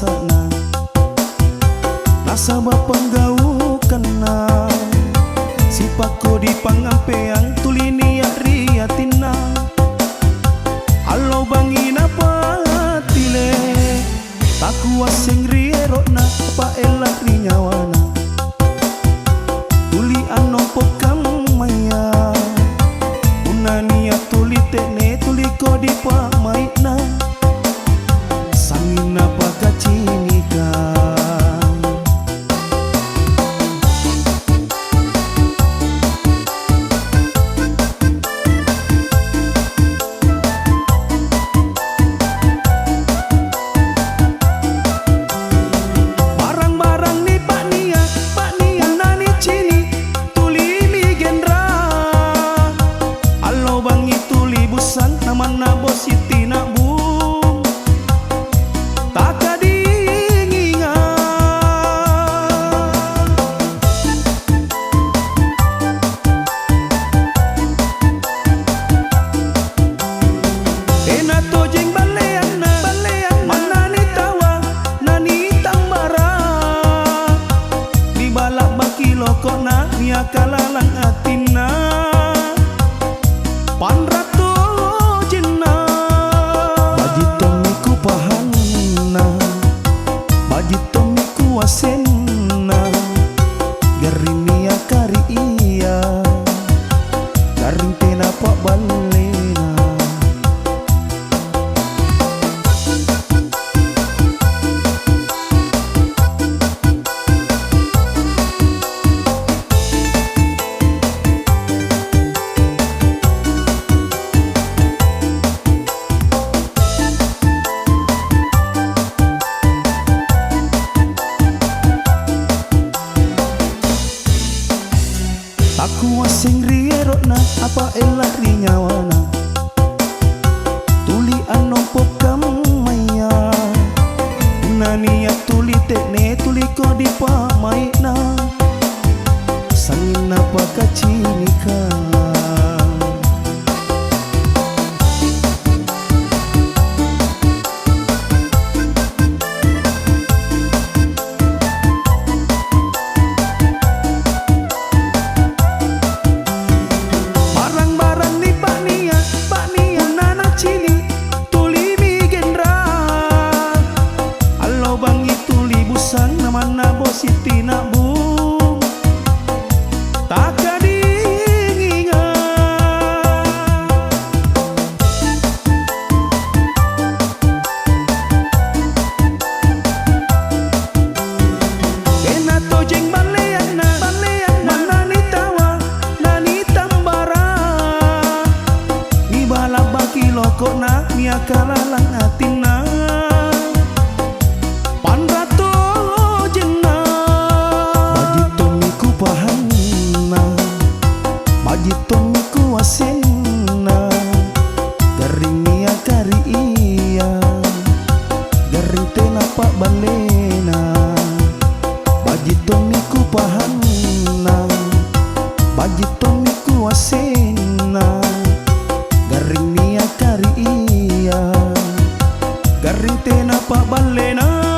sana nasabah penggau kena sipako di pangampeang tulini riatina alo bangina patile taku asing rierona pa elak rinyawana tuli anong pokam maya unania tuli tekne tuli ko di pa maitna sangina pakacinika mana bos siti nak bung tak kadingingan ena tojeng balean mana ni tawa nani tambara di balak baki lokok na nia kalalang atina panratu bajitomiku wasenna garinia kari iya garing tena pak balena aku asing rierona apa elak rinyawana tuli anong pokam maya nania tuli tekne tuli ko di pa maitna sangina pakacinika mana bos siti nak bung tak kadingingan kena tojeng balean mana ni tawa nani tambara ni balak baki lokok na nia kalalang atina panratu bajitomiku wasenna garinia kari iya garing tena pak balena bajitomiku pahanna bajitomiku wasenna garinia kari iya garing tena pak balena